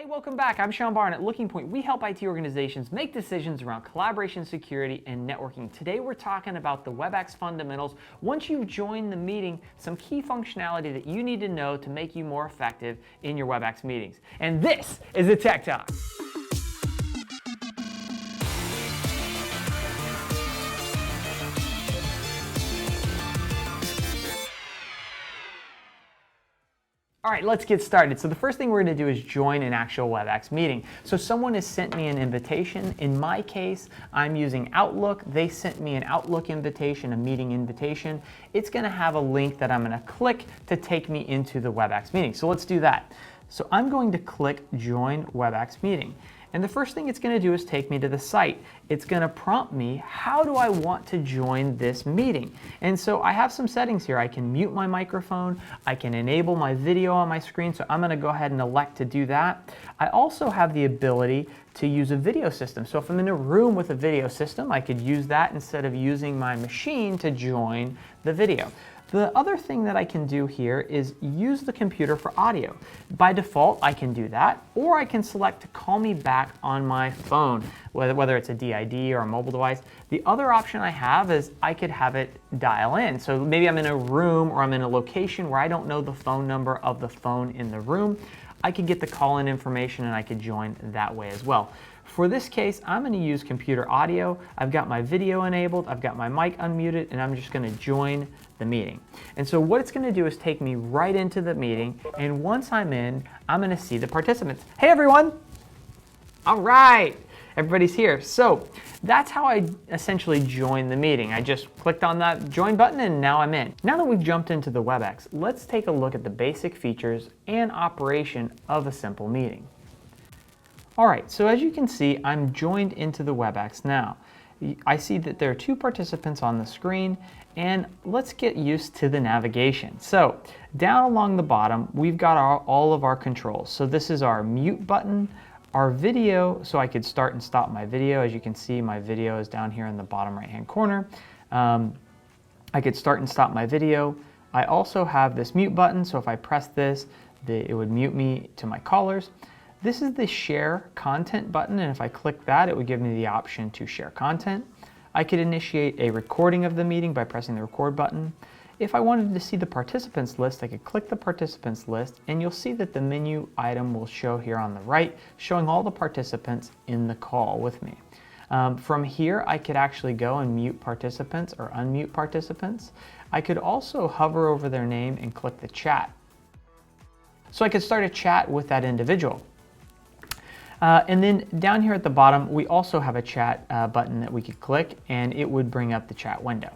Hey, welcome back. I'm Sean Barn at LookingPoint. We help IT organizations make decisions around collaboration, security, and networking. Today we're talking about the Webex fundamentals. Once you've joined the meeting, some key functionality that you need to know to make you more effective in your Webex meetings. And this is a Tech Talk. All right, let's get started. So the first thing we're going to do is join an actual Webex meeting. So someone has sent me an invitation. In my case, I'm using Outlook. They sent me an Outlook invitation, a meeting invitation. It's going to have a link that I'm going to click to take me into the Webex meeting. So let's do that. So I'm going to click Join Webex Meeting. And the first thing it's going to do is take me to the site. It's going to prompt me, how do I want to join this meeting? And so I have some settings here. I can mute my microphone. I can enable my video on my screen. So I'm going to go ahead and elect to do that. I also have the ability to use a video system. So if I'm in a room with a video system, I could use that instead of using my machine to join the video. The other thing that I can do here is use the computer for audio. By default, I can do that, or I can select to call me back on my phone, whether it's a DID or a mobile device. The other option I have is I could have it dial in. So maybe I'm in a room or I'm in a location where I don't know the phone number of the phone in the room. I could get the call-in information and I could join that way as well. For this case, I'm going to use computer audio. I've got my video enabled, I've got my mic unmuted, and I'm just going to join the meeting. And so what it's going to do is take me right into the meeting, and once I'm in, I'm going to see the participants. Hey everyone! All right, everybody's here. So that's how I essentially joined the meeting. I just clicked on that join button and now I'm in. Now that we've jumped into the Webex, let's take a look at the basic features and operation of a simple meeting. All right, so as you can see, I'm joined into the Webex now. I see that there are two participants on the screen, and let's get used to the navigation. So down along the bottom, we've got all of our controls. So this is our mute button, our video, so I could start and stop my video. As you can see, my video is down here in the bottom right-hand corner. I could start and stop my video. I also have this mute button, so if I press this, it would mute me to my callers. This is the share content button, and if I click that, it would give me the option to share content. I could initiate a recording of the meeting by pressing the record button. If I wanted to see the participants list, I could click the participants list, and you'll see that the menu item will show here on the right, showing all the participants in the call with me. From here, I could actually go and mute participants or unmute participants. I could also hover over their name and click the chat. So I could start a chat with that individual. And then down here at the bottom, we also have a chat button that we could click, and it would bring up the chat window.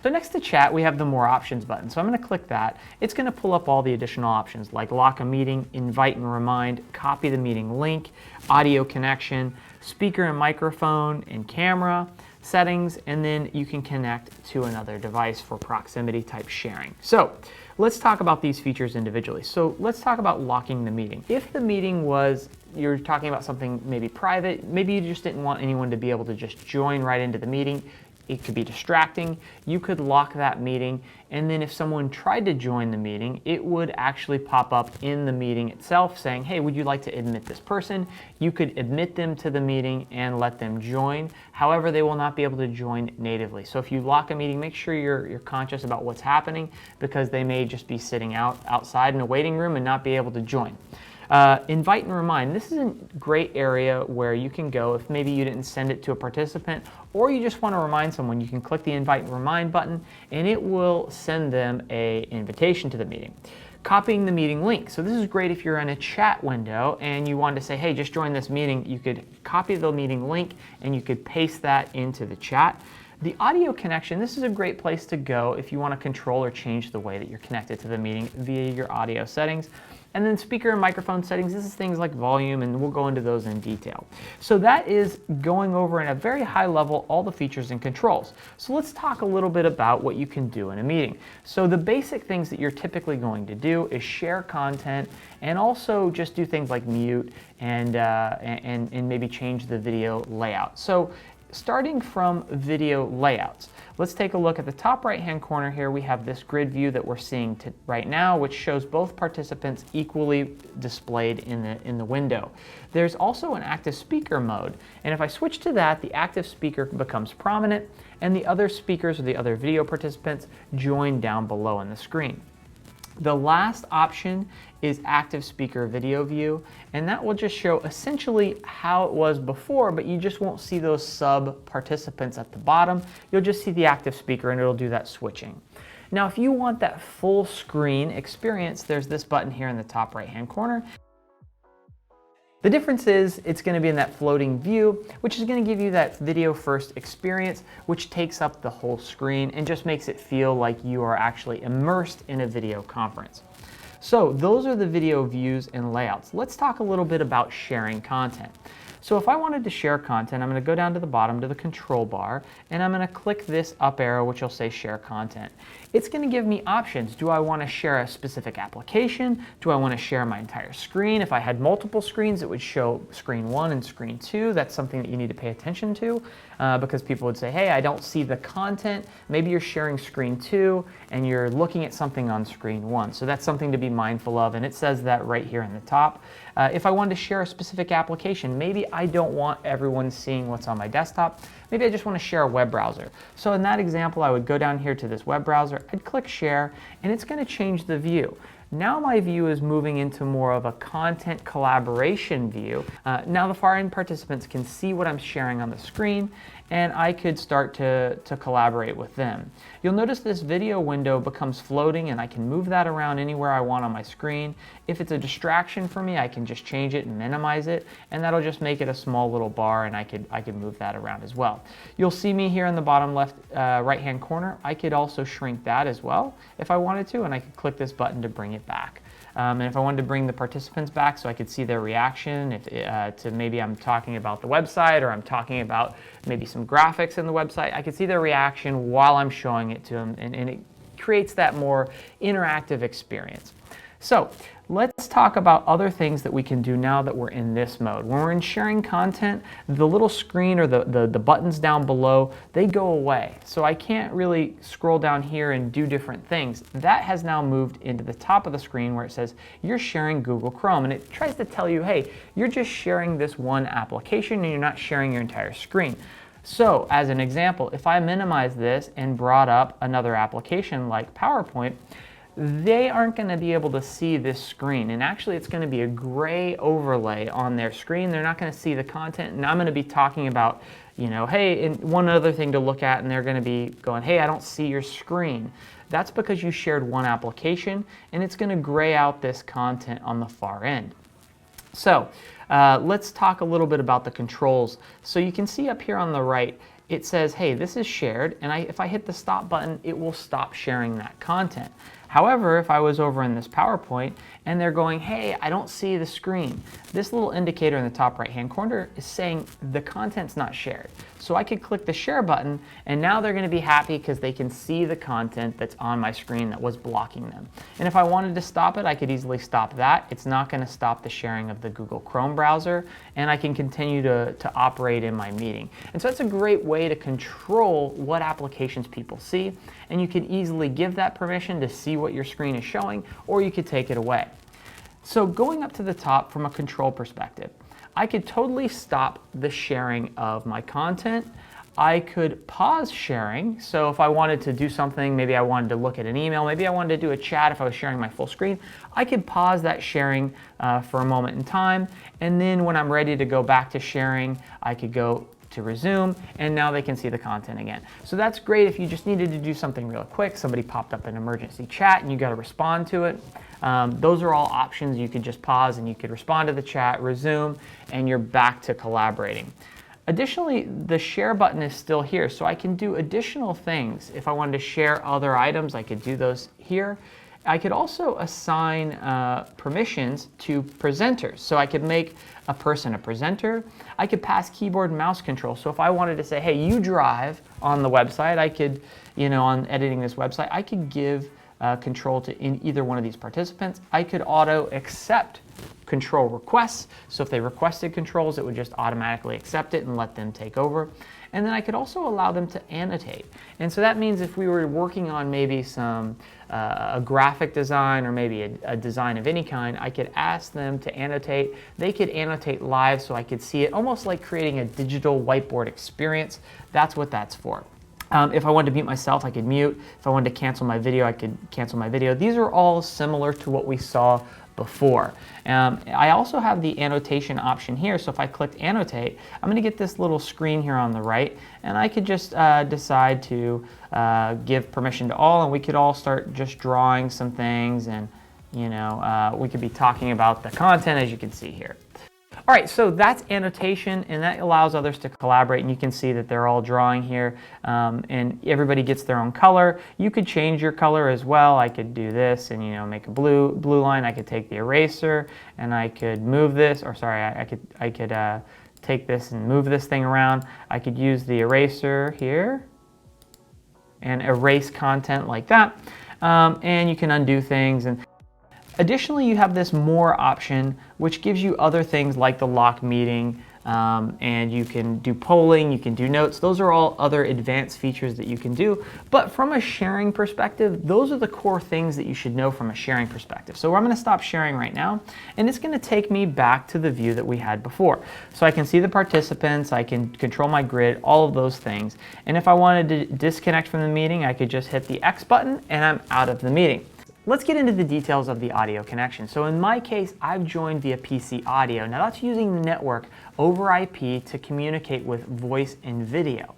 So next to chat, we have the more options button. So I'm going to click that. It's going to pull up all the additional options like lock a meeting, invite and remind, copy the meeting link, audio connection, speaker and microphone and camera, settings, and then you can connect to another device for proximity type sharing. So let's talk about these features individually. So let's talk about locking the meeting. If the meeting was, you're talking about something maybe private, maybe you just didn't want anyone to be able to just join right into the meeting, it could be distracting, you could lock that meeting, and then if someone tried to join the meeting, it would actually pop up in the meeting itself saying, hey, would you like to admit this person? You could admit them to the meeting and let them join. However, they will not be able to join natively. So if you lock a meeting, make sure you're conscious about what's happening, because they may just be sitting outside in a waiting room and not be able to join. Invite and remind. This is a great area where you can go if maybe you didn't send it to a participant or you just want to remind someone. You can click the invite and remind button and it will send them an invitation to the meeting. Copying the meeting link. So this is great if you're in a chat window and you want to say, hey, just join this meeting. You could copy the meeting link and you could paste that into the chat. The audio connection, this is a great place to go if you want to control or change the way that you're connected to the meeting via your audio settings. And then speaker and microphone settings, this is things like volume, and we'll go into those in detail. So that is going over in a very high level all the features and controls. So let's talk a little bit about what you can do in a meeting. So the basic things that you're typically going to do is share content and also just do things like mute and maybe change the video layout. So starting from video layouts, let's take a look at the top right-hand corner here. We have this grid view that we're seeing right now, which shows both participants equally displayed in the window. There's also an active speaker mode, and if I switch to that, the active speaker becomes prominent, and the other speakers or the other video participants join down below on the screen. The last option is active speaker video view, and that will just show essentially how it was before, but you just won't see those sub participants at the bottom. You'll just see the active speaker and it'll do that switching. Now, if you want that full screen experience, there's this button here in the top right hand corner. The difference is it's going to be in that floating view, which is going to give you that video first experience, which takes up the whole screen and just makes it feel like you are actually immersed in a video conference. So those are the video views and layouts. Let's talk a little bit about sharing content. So if I wanted to share content, I'm going to go down to the bottom to the control bar, and I'm going to click this up arrow, which will say share content. It's going to give me options. Do I want to share a specific application? Do I want to share my entire screen? If I had multiple screens, it would show screen 1 and screen 2. That's something that you need to pay attention to because people would say, hey, I don't see the content. Maybe you're sharing screen 2 and you're looking at something on screen 1. So that's something to be mindful of, and it says that right here in the top. If I wanted to share a specific application, maybe I don't want everyone seeing what's on my desktop. Maybe I just want to share a web browser. So in that example, I would go down here to this web browser, I'd click share, and it's going to change the view. Now my view is moving into more of a content collaboration view. Now the far end participants can see what I'm sharing on the screen, and I could start to collaborate with them. You'll notice this video window becomes floating, and I can move that around anywhere I want on my screen. If it's a distraction for me, I can just change it and minimize it, and that'll just make it a small little bar, and I could move that around as well. You'll see me here in the bottom left right hand corner. I could also shrink that as well if I wanted to, and I could click this button to bring it back. And if I wanted to bring the participants back so I could see their reaction, to maybe I'm talking about the website or I'm talking about maybe some graphics in the website, I could see their reaction while I'm showing it to them, and it creates that more interactive experience. So let's talk about other things that we can do now that we're in this mode. When we're in sharing content, the little screen or the buttons down below, they go away. So I can't really scroll down here and do different things. That has now moved into the top of the screen where it says you're sharing Google Chrome, and it tries to tell you, hey, you're just sharing this one application and you're not sharing your entire screen. So as an example, if I minimize this and brought up another application like PowerPoint, they aren't going to be able to see this screen, and actually it's going to be a gray overlay on their screen. They're not going to see the content, and I'm going to be talking about, hey, and one other thing to look at, and they're going to be going, hey, I don't see your screen. That's because you shared one application, and it's going to gray out this content on the far end. So let's talk a little bit about the controls. So you can see up here on the right, it says, hey, this is shared, and if I hit the stop button, it will stop sharing that content. However, if I was over in this PowerPoint and they're going, hey, I don't see the screen, this little indicator in the top right-hand corner is saying the content's not shared. So I could click the share button, and now they're going to be happy because they can see the content that's on my screen that was blocking them. And if I wanted to stop it, I could easily stop that. It's not going to stop the sharing of the Google Chrome browser, and I can continue to operate in my meeting. And so that's a great way to control what applications people see, and you can easily give that permission to see what your screen is showing, or you could take it away. So going up to the top from a control perspective, I could totally stop the sharing of my content. I could pause sharing. So if I wanted to do something, maybe I wanted to look at an email, maybe I wanted to do a chat if I was sharing my full screen, I could pause that sharing for a moment in time. And then when I'm ready to go back to sharing, I could go to resume, and now they can see the content again. So that's great if you just needed to do something real quick. Somebody popped up an emergency chat and you got to respond to it. Those are all options. You could just pause and you could respond to the chat, resume, and you're back to collaborating. Additionally, the share button is still here, so I can do additional things. If I wanted to share other items, I could do those here. I could also assign permissions to presenters. So I could make a person a presenter. I could pass keyboard and mouse control. So if I wanted to say, hey, you drive on the website, I could, on editing this website, I could give control to either one of these participants. I could auto accept control requests. So if they requested controls, it would just automatically accept it and let them take over. And then I could also allow them to annotate. And so that means if we were working on maybe some a graphic design or maybe a design of any kind, I could ask them to annotate. They could annotate live so I could see it, almost like creating a digital whiteboard experience. That's what that's for. If I wanted to mute myself, I could mute. If I wanted to cancel my video, I could cancel my video. These are all similar to what we saw before. I also have the annotation option here, so if I click annotate, I'm going to get this little screen here on the right, and I could just decide to give permission to all, and we could all start just drawing some things, and we could be talking about the content, as you can see here. All right, so that's annotation, and that allows others to collaborate, and you can see that they're all drawing here, and everybody gets their own color. You could change your color as well. I could do this and make a blue line. I could take the eraser and I could move this, or sorry, I could take this and move this thing around. I could use the eraser here and erase content like that, and you can undo things. And additionally, you have this more option, which gives you other things like the locked meeting, and you can do polling, you can do notes. Those are all other advanced features that you can do. But from a sharing perspective, those are the core things that you should know from a sharing perspective. So I'm going to stop sharing right now, and it's going to take me back to the view that we had before. So I can see the participants, I can control my grid, all of those things. And if I wanted to disconnect from the meeting, I could just hit the X button and I'm out of the meeting. Let's get into the details of the audio connection. So in my case, I've joined via PC audio. Now that's using the network over IP to communicate with voice and video.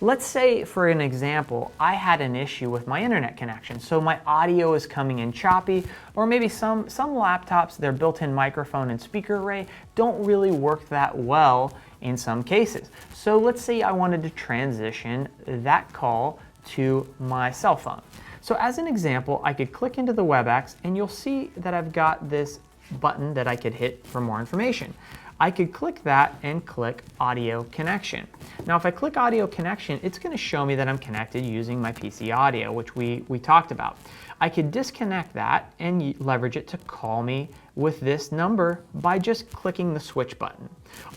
Let's say, for an example, I had an issue with my internet connection. So my audio is coming in choppy, or maybe some laptops, their built-in microphone and speaker array don't really work that well in some cases. So let's say I wanted to transition that call to my cell phone. So as an example, I could click into the Webex, and you'll see that I've got this button that I could hit for more information. I could click that and click Audio Connection. Now if I click Audio Connection, it's going to show me that I'm connected using my PC audio, which we talked about. I could disconnect that and leverage it to call me with this number by just clicking the switch button.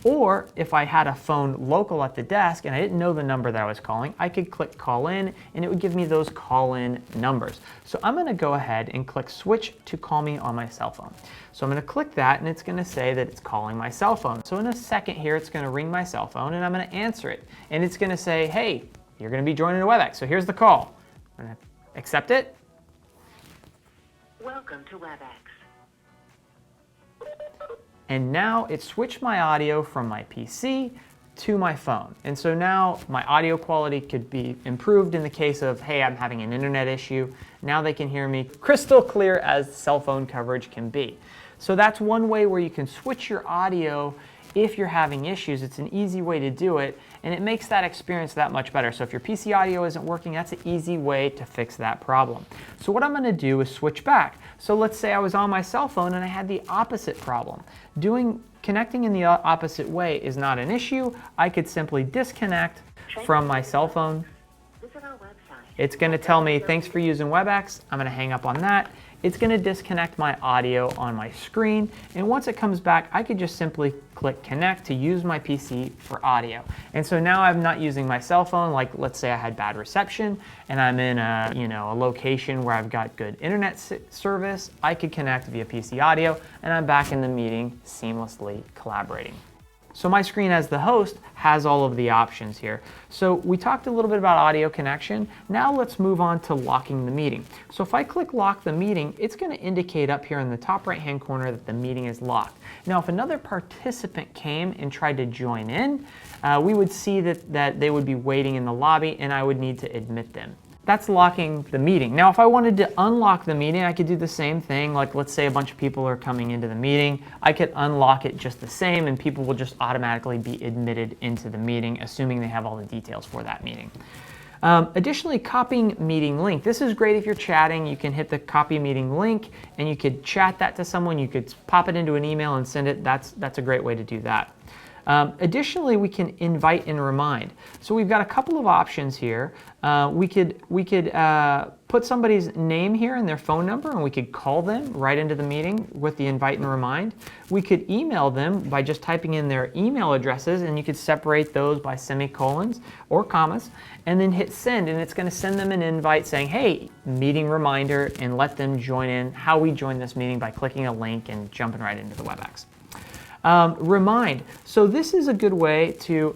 Or if I had a phone local at the desk and I didn't know the number that I was calling, I could click call in and it would give me those call in numbers. So I'm going to go ahead and click switch to call me on my cell phone. So I'm going to click that and it's going to say that it's calling my cell phone. So in a second here, it's going to ring my cell phone and I'm going to answer it. And it's going to say, hey, you're going to be joining a Webex. So here's the call. I'm going to accept it. Welcome to Webex. And now it switched my audio from my PC to my phone. And so now my audio quality could be improved in the case of, hey, I'm having an internet issue. Now they can hear me crystal clear as cell phone coverage can be. So that's one way where you can switch your audio if you're having issues. It's an easy way to do it, and it makes that experience that much better. So if your PC audio isn't working, that's an easy way to fix that problem. So what I'm going to do is switch back. So let's say I was on my cell phone and I had the opposite problem. Connecting in the opposite way is not an issue. I could simply disconnect from my cell phone. Visit our website. It's going to tell me, thanks for using Webex. I'm going to hang up on that. It's going to disconnect my audio on my screen, and once it comes back, I could just simply click connect to use my PC for audio. And so now I'm not using my cell phone, like let's say I had bad reception and I'm in a location where I've got good internet service. I could connect via PC audio and I'm back in the meeting seamlessly collaborating. So my screen as the host has all of the options here. So we talked a little bit about audio connection. Now let's move on to locking the meeting. So if I click lock the meeting, it's going to indicate up here in the top right hand corner that the meeting is locked. Now if another participant came and tried to join in, we would see that they would be waiting in the lobby and I would need to admit them. That's locking the meeting. Now, if I wanted to unlock the meeting, I could do the same thing. Like, let's say a bunch of people are coming into the meeting. I could unlock it just the same, and people will just automatically be admitted into the meeting, assuming they have all the details for that meeting. Additionally, copying meeting link. This is great if you're chatting. You can hit the copy meeting link, and you could chat that to someone. You could pop it into an email and send it. That's a great way to do that. Additionally, we can invite and remind. So we've got a couple of options here. We could put somebody's name here and their phone number, and we could call them right into the meeting with the invite and remind. We could email them by just typing in their email addresses, and you could separate those by semicolons or commas, and then hit send, and it's going to send them an invite saying, hey, meeting reminder, and let them join in how we join this meeting by clicking a link and jumping right into the WebEx. Remind. So this is a good way to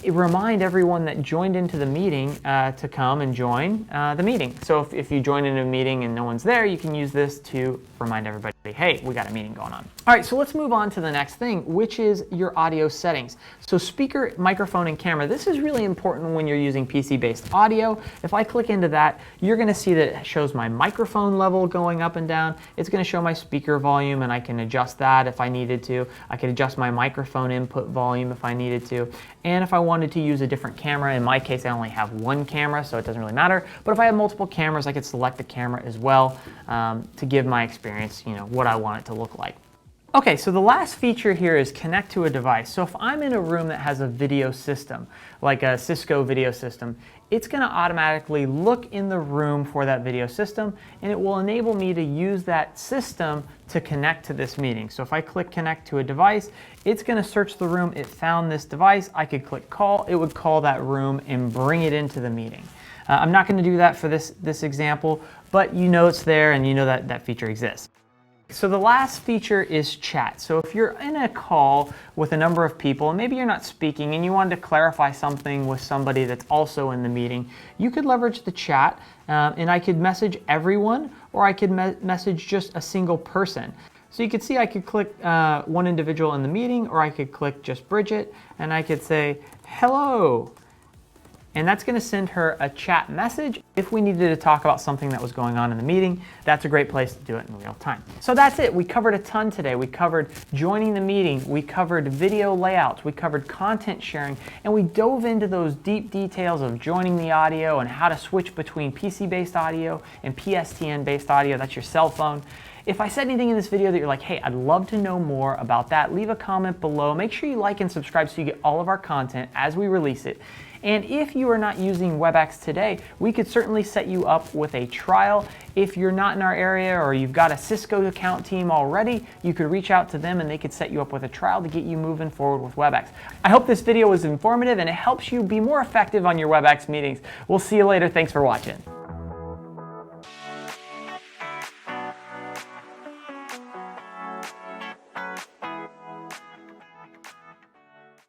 remind everyone that joined into the meeting to come and join the meeting. So if you join in a meeting and no one's there, you can use this to remind everybody, hey, we got a meeting going on. All right, so let's move on to the next thing, which is your audio settings. So speaker, microphone, and camera. This is really important when you're using PC-based audio. If I click into that, you're going to see that it shows my microphone level going up and down. It's going to show my speaker volume, and I can adjust that if I needed to. I could adjust my microphone input volume if I needed to. And if I wanted to use a different camera, in my case, I only have one camera, so it doesn't really matter. But if I have multiple cameras, I could select the camera as well to give my experience, what I want it to look like. Okay, so the last feature here is connect to a device. So if I'm in a room that has a video system, like a Cisco video system, it's going to automatically look in the room for that video system, and it will enable me to use that system to connect to this meeting. So if I click connect to a device, it's going to search the room. It found this device. I could click call. It would call that room and bring it into the meeting. I'm not going to do that for this example, but you know it's there and you know that that feature exists. So the last feature is chat. So if you're in a call with a number of people and maybe you're not speaking and you wanted to clarify something with somebody that's also in the meeting, you could leverage the chat and I could message everyone, or I could message just a single person. So you could see I could click one individual in the meeting, or I could click just Bridget and I could say, hello. And that's going to send her a chat message. If we needed to talk about something that was going on in the meeting, that's a great place to do it in real time. So that's it. We covered a ton today. We covered joining the meeting. We covered video layouts. We covered content sharing. And we dove into those deep details of joining the audio and how to switch between PC-based audio and PSTN-based audio. That's your cell phone. If I said anything in this video that you're like, hey, I'd love to know more about that, leave a comment below. Make sure you like and subscribe so you get all of our content as we release it. And if you are not using WebEx today, we could certainly set you up with a trial. If you're not in our area or you've got a Cisco account team already, you could reach out to them and they could set you up with a trial to get you moving forward with WebEx. I hope this video was informative and it helps you be more effective on your WebEx meetings. We'll see you later. Thanks for watching.